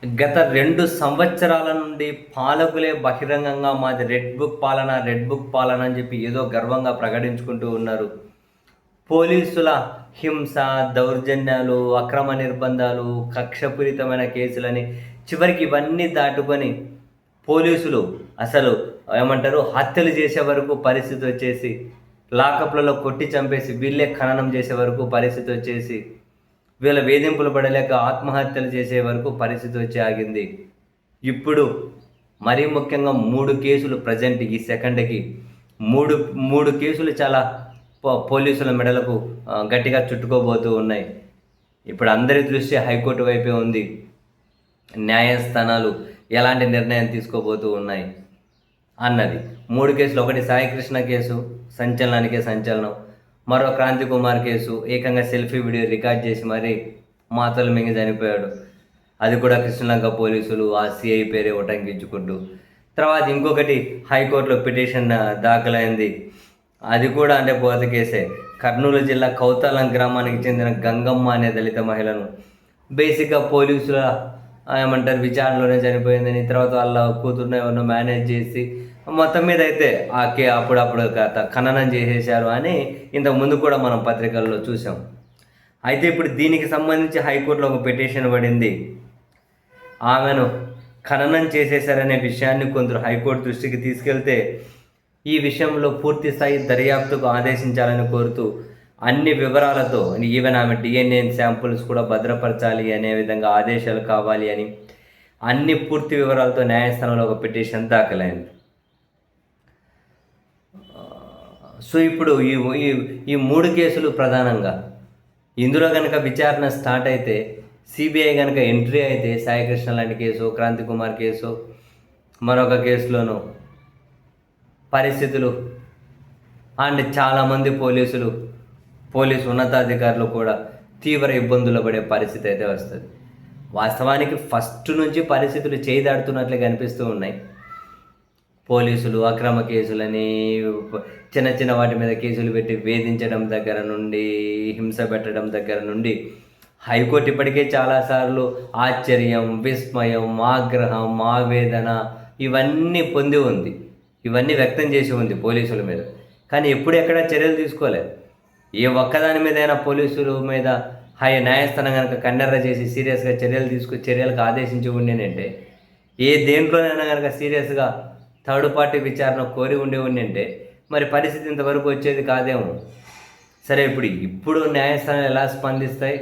గత 2 సంవత్సరాల నుండి పాలకులే బహిరంగంగా మాది రెడ్ బుక్ పాలన అని చెప్పి ఏదో గర్వంగా ప్రకటించుకుంటూ ఉన్నారు. పోలీసుల హింస, దౌర్జన్యాలు, అక్రమ నిర్బంధాలు, కక్షపూరితమైన కేసులని చివరికి ఇవన్నీ దాటుకొని పోలీసులు అసలు హత్యలు చేసే వరకు పరిస్థితి వచ్చేసి, లాకప్‌లలో కొట్టి చంపేసి వీళ్ళే ఖననం చేసే వరకు పరిస్థితి వచ్చేసి, వీళ్ళ వేధింపులు పడలేక ఆత్మహత్యలు చేసే వరకు పరిస్థితి వచ్చి ఆగింది. ఇప్పుడు మరీ ముఖ్యంగా 3 కేసులు ప్రజెంట్ ఈ సెకండ్‌కి 3 కేసులు చాలా పోలీసుల మెడలకు గట్టిగా చుట్టుకోబోతూ ఉన్నాయి. ఇప్పుడు అందరి దృష్టి హైకోర్టు వైపే ఉంది. న్యాయస్థానాలు ఎలాంటి నిర్ణయం తీసుకోబోతూ ఉన్నాయి అన్నది. 3 కేసులు, ఒకటి సాయికృష్ణ కేసు సంచలనానికే సంచలనం. మరో క్రాంతి కుమార్ కేసు ఏకంగా సెల్ఫీ వీడియో రికార్డ్ చేసి మరీ మాతలు మింగి చనిపోయాడు. అది కూడా కృష్ణలంక పోలీసులు ఆ సిఐ పేరే ఉటంకించుకుంటూ. తర్వాత ఇంకొకటి హైకోర్టులో పిటిషన్ దాఖలైంది. అది కూడా పోత కేసే. కర్నూలు జిల్లా కౌతాలం గ్రామానికి చెందిన గంగమ్మ అనే దళిత మహిళను బేసిక్గా పోలీసుల విచారణలోనే చనిపోయిందని, తర్వాత వాళ్ళ కూతురుని ఎవరినో మేనేజ్ చేసి మొత్తం మీద అయితే అప్పుడప్పుడు ఖననం చేసేశారు అని ఇంతకు ముందు కూడా మనం పత్రికల్లో చూసాం. అయితే ఇప్పుడు దీనికి సంబంధించి హైకోర్టులో ఒక పిటిషన్ పడింది. ఆమెను ఖననం చేసేశారనే విషయాన్ని కొందరు హైకోర్టు దృష్టికి తీసుకెళ్తే ఈ విషయంలో పూర్తి స్థాయి దర్యాప్తుకు ఆదేశించాలని కోరుతూ అన్ని వివరాలతో, ఈవెన్ ఆమె DNA శాంపుల్స్ కూడా భద్రపరచాలి అనే విధంగా ఆదేశాలు కావాలి అని అన్ని పూర్తి వివరాలతో న్యాయస్థానంలో ఒక పిటిషన్ దాఖలైంది. సో ఇప్పుడు ఈ 3 కేసులు ప్రధానంగా ఇందులో కనుక విచారణ స్టార్ట్ అయితే, సిబిఐ కనుక ఎంట్రీ అయితే సాయికృష్ణ లాంటి కేసు, క్రాంతి కుమార్ కేసు, మరొక కేసులోనూ పరిస్థితులు అండ్ చాలామంది పోలీసు ఉన్నతాధికారులు కూడా తీవ్ర ఇబ్బందులు పడే పరిస్థితి అయితే వస్తుంది. వాస్తవానికి ఫస్ట్ నుంచి పరిస్థితులు చేయి దాడుతున్నట్లే కనిపిస్తూ ఉన్నాయి. పోలీసులు అక్రమ కేసులని, చిన్న వాటి మీద కేసులు పెట్టి వేధించడం దగ్గర నుండి, హింస పెట్టడం దగ్గర నుండి హైకోర్టు ఇప్పటికే చాలాసార్లు ఆశ్చర్యం, విస్మయం, ఆగ్రహం, ఆవేదన ఇవన్నీ పొంది ఉంది, ఇవన్నీ వ్యక్తం చేసి ఉంది పోలీసుల మీద. కానీ ఎప్పుడు ఎక్కడా చర్యలు తీసుకోలేదు. ఏ ఒక్కదాని మీదైనా పోలీసుల మీద న్యాయస్థానం కనుక కన్నెర్ర చేసి సీరియస్గా చర్యలకు ఆదేశించి ఉండేనంటే, దేంట్లోనైనా కనుక సీరియస్గా థర్డ్ పార్టీ విచారణ కోరి ఉండింటే మరి పరిస్థితి ఇంతవరకు వచ్చేది కాదేమో. సరే, ఇప్పుడు న్యాయస్థానాలు ఎలా స్పందిస్తాయి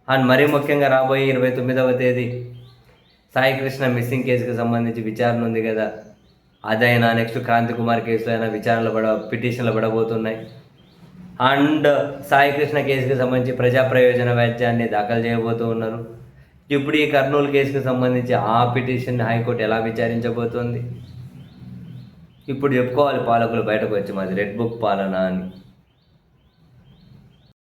అండ్ మరీ ముఖ్యంగా రాబోయే 29వ తేదీ సాయికృష్ణ మిస్సింగ్ కేసుకు సంబంధించి విచారణ ఉంది కదా, అదైనా నెక్స్ట్ క్రాంతి కుమార్ కేసులో అయినా పిటిషన్లు పడబోతున్నాయి. అండ్ సాయికృష్ణ కేసుకు సంబంధించి ప్రజా ప్రయోజన వ్యాజ్యాన్ని దాఖలు చేయబోతూ ఉన్నారు. ఇప్పుడు ఈ కర్నూలు కేసుకు సంబంధించి ఆ పిటిషన్ హైకోర్టు ఎలా విచారించబోతోంది. ఇప్పుడు చెప్పుకోవాలి పాలకులు బయటకు వచ్చి మాది రెడ్ బుక్ పాలన అని.